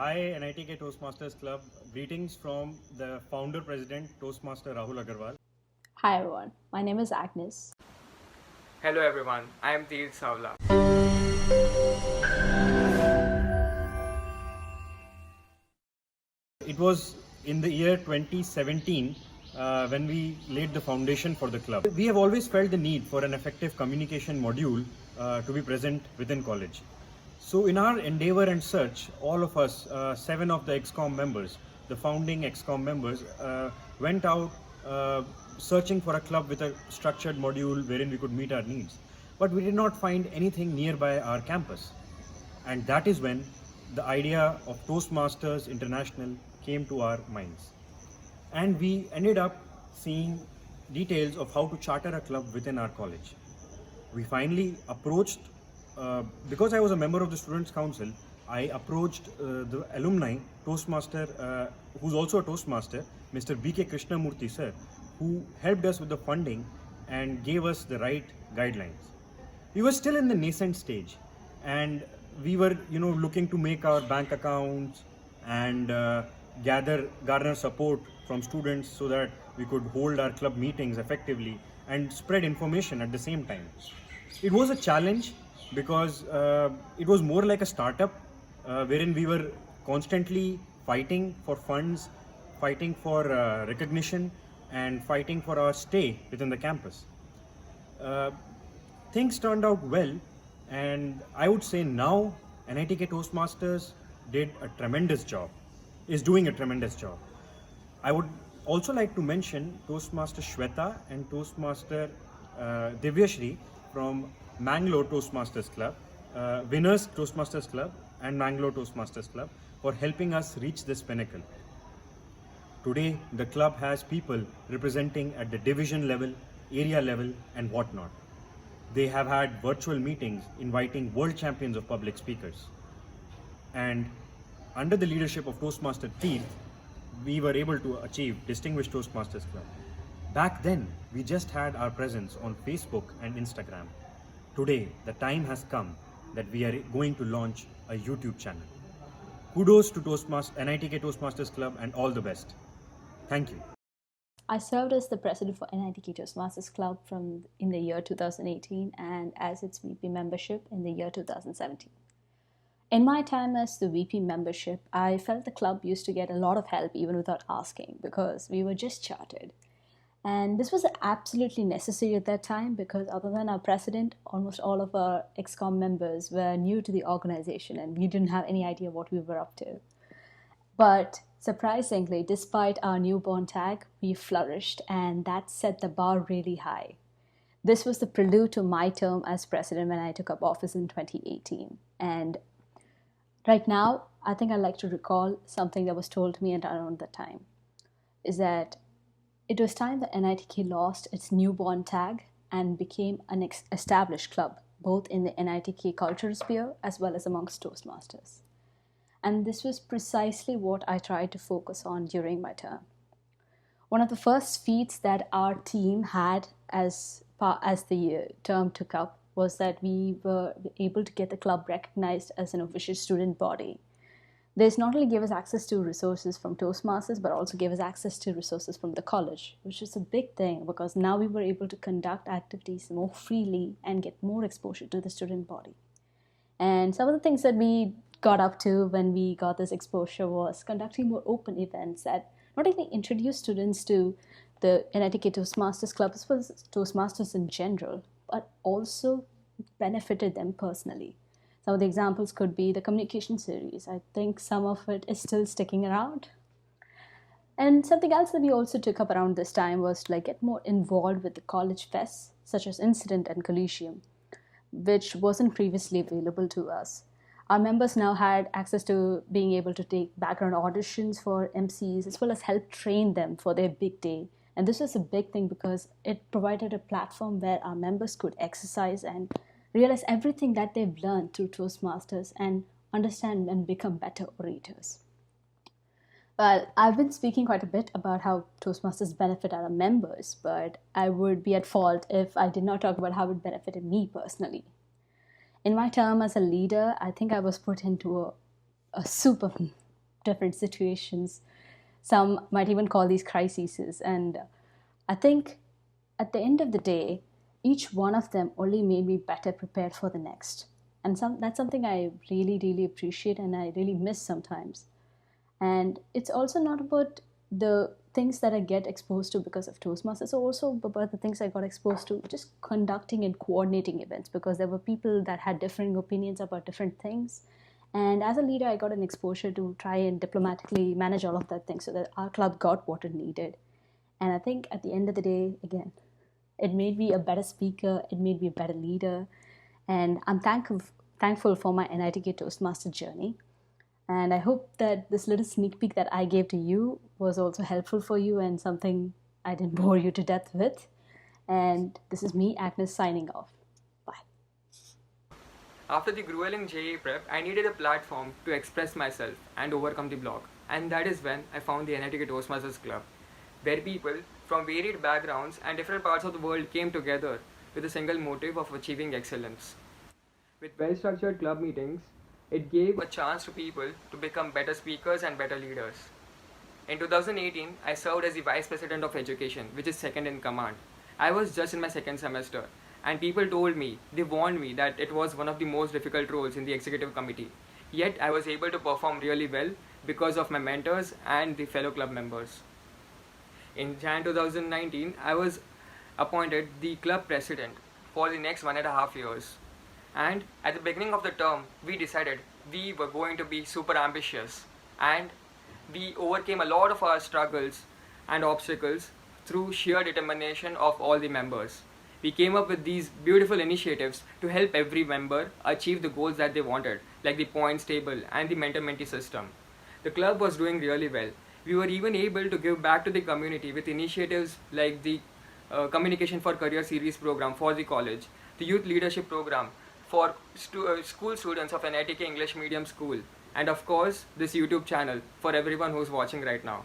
Hi, NITK Toastmasters Club. Greetings from the founder president, Toastmaster Rahul Agarwal. Hi everyone, my name is Agnes. Hello everyone, I am Tir Savla. It was in the year 2017 when we laid the foundation for the club. We have always felt the need for an effective communication module to be present within college. So, in our endeavor and search, all of us, 7 of the XCOM members, the founding XCOM members, went out searching for a club with a structured module wherein we could meet our needs. But we did not find anything nearby our campus. And that is when the idea of Toastmasters International came to our minds. And we ended up seeing details of how to charter a club within our college. We finally approached, because I was a member of the Students' Council, I approached the alumni Toastmaster, who's also a Toastmaster, Mr. B.K. Krishnamurthy sir, who helped us with the funding and gave us the right guidelines. We were still in the nascent stage, and we were looking to make our bank accounts and garner support from students so that we could hold our club meetings effectively and spread information at the same time. It was a challenge because it was more like a startup wherein we were constantly fighting for funds, fighting for recognition, and fighting for our stay within the campus. Uh, Things turned out well, and I would say now NITK Toastmasters did a tremendous job, is doing a tremendous job. I would also like to mention Toastmaster Shweta and Toastmaster Divyashri from Mangalore Toastmasters Club, Winners Toastmasters Club, and Mangalore Toastmasters Club for helping us reach this pinnacle. Today, the club has people representing at the division level, area level, and whatnot. They have had virtual meetings inviting world champions of public speakers. And under the leadership of Toastmaster Teeth, we were able to achieve Distinguished Toastmasters Club. Back then, we just had our presence on Facebook and Instagram. Today, the time has come that we are going to launch a YouTube channel. Kudos to NITK Toastmasters Club, and all the best. Thank you. I served as the president for NITK Toastmasters Club in the year 2018 and as its VP membership in the year 2017. In my time as the VP membership, I felt the club used to get a lot of help even without asking because we were just chartered. And this was absolutely necessary at that time because other than our president, almost all of our XCOM members were new to the organization and we didn't have any idea what we were up to. But surprisingly, despite our newborn tag, we flourished and that set the bar really high. This was the prelude to my term as president when I took up office in 2018. And right now, I think I'd like to recall something that was told to me at around that time, is that it was time that NITK lost its newborn tag and became an established club, both in the NITK cultural sphere as well as amongst Toastmasters. And this was precisely what I tried to focus on during my term. One of the first feats that our team had as the term took up was that we were able to get the club recognized as an official student body. This not only gave us access to resources from Toastmasters, but also gave us access to resources from the college, which is a big thing because now we were able to conduct activities more freely and get more exposure to the student body. And some of the things that we got up to when we got this exposure was conducting more open events that not only introduced students to the NITK Toastmasters Club as well as Toastmasters in general, but also benefited them personally. Some of the examples could be the communication series. I think some of it is still sticking around. And something else that we also took up around this time was to get more involved with the college fests, such as Incident and Coliseum, which wasn't previously available to us. Our members now had access to being able to take background auditions for MCs as well as help train them for their big day. And this was a big thing because it provided a platform where our members could exercise and realize everything that they've learned through Toastmasters and understand and become better orators. Well, I've been speaking quite a bit about how Toastmasters benefit our members, but I would be at fault if I did not talk about how it benefited me personally. In my term as a leader, I think I was put into a soup of different situations. Some might even call these crises. And I think at the end of the day, each one of them only made me better prepared for the next. And that's something I really, really appreciate and I really miss sometimes. And it's also not about the things that I get exposed to because of Toastmasters, it's also about the things I got exposed to just conducting and coordinating events, because there were people that had differing opinions about different things. And as a leader, I got an exposure to try and diplomatically manage all of that thing so that our club got what it needed. And I think at the end of the day, again, it made me a better speaker, it made me a better leader. And I'm thankful for my NITK Toastmaster journey. And I hope that this little sneak peek that I gave to you was also helpful for you and something I didn't bore you to death with. And this is me, Agnes, signing off. Bye. After the grueling JEE prep, I needed a platform to express myself and overcome the block. And that is when I found the NITK Toastmasters Club, where people from varied backgrounds and different parts of the world came together with a single motive of achieving excellence. With well-structured club meetings, it gave a chance to people to become better speakers and better leaders. In 2018, I served as the Vice President of Education, which is second in command. I was just in my second semester, and people told me, they warned me that it was one of the most difficult roles in the executive committee. Yet I was able to perform really well because of my mentors and the fellow club members. In Jan 2019, I was appointed the club president for the next 1.5 years. And at the beginning of the term, we decided we were going to be super ambitious, and we overcame a lot of our struggles and obstacles through sheer determination of all the members. We came up with these beautiful initiatives to help every member achieve the goals that they wanted, like the points table and the mentor-mentee system. The club was doing really well. We were even able to give back to the community with initiatives like the Communication for Career series program for the college, the Youth Leadership program for school students of NITK English Medium School, and of course this YouTube channel for everyone who's watching right now.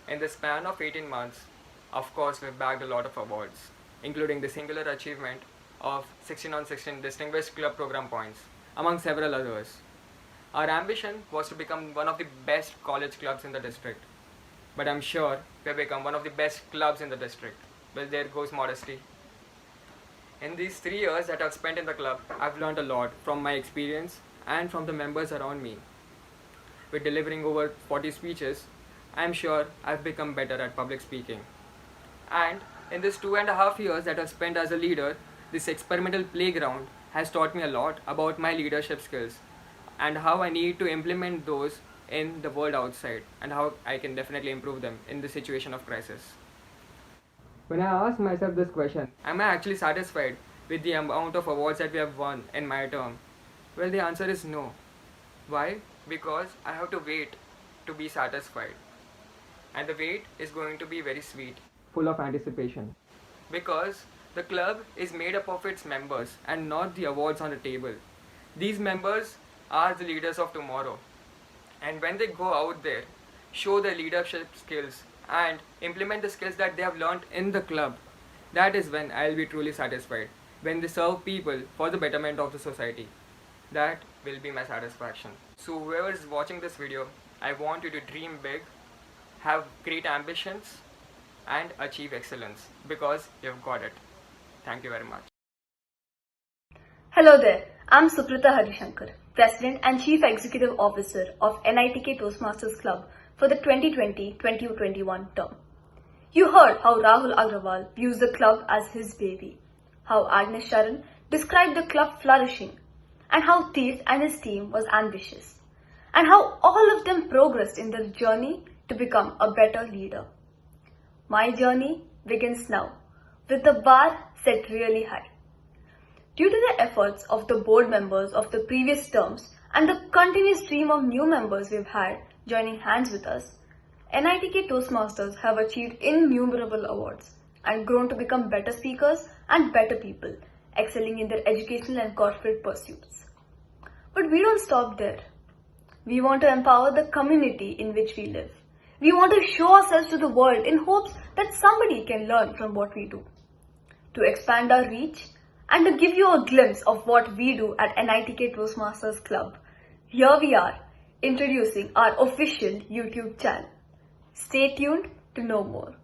In the span of 18 months, of course we've bagged a lot of awards, including the singular achievement of 16 on 16 Distinguished Club Program points, among several others. Our ambition was to become one of the best college clubs in the district, but I'm sure we've become one of the best clubs in the district. Well, there goes modesty. In these 3 years that I've spent in the club, I've learned a lot from my experience and from the members around me. With delivering over 40 speeches, I'm sure I've become better at public speaking. And in this 2.5 years that I've spent as a leader, this experimental playground has taught me a lot about my leadership skills and how I need to implement those in the world outside, and how I can definitely improve them in the situation of crisis. When I ask myself this question, am I actually satisfied with the amount of awards that we have won in my term? Well, the answer is no. Why? Because I have to wait to be satisfied. And the wait is going to be very sweet, full of anticipation. Because the club is made up of its members and not the awards on the table. These members are the leaders of tomorrow. And when they go out there, show their leadership skills and implement the skills that they have learned in the club, that is when I'll be truly satisfied. When they serve people for the betterment of the society, that will be my satisfaction. So whoever is watching this video, I want you to dream big, have great ambitions, and achieve excellence, because you've got it. Thank you very much. Hello there, I'm Suprita Harishankar, President and Chief Executive Officer of NITK Toastmasters Club for the 2020-2021 term. You heard how Rahul Agrawal views the club as his baby, how Agnes Sharan described the club flourishing, and how Teerth and his team was ambitious, and how all of them progressed in their journey to become a better leader. My journey begins now, with the bar set really high. Due to the efforts of the board members of the previous terms and the continuous stream of new members we've had joining hands with us, NITK Toastmasters have achieved innumerable awards and grown to become better speakers and better people, excelling in their educational and corporate pursuits. But we don't stop there. We want to empower the community in which we live. We want to show ourselves to the world in hopes that somebody can learn from what we do. To expand our reach and to give you a glimpse of what we do at NITK Toastmasters Club, here we are, introducing our official YouTube channel. Stay tuned to know more.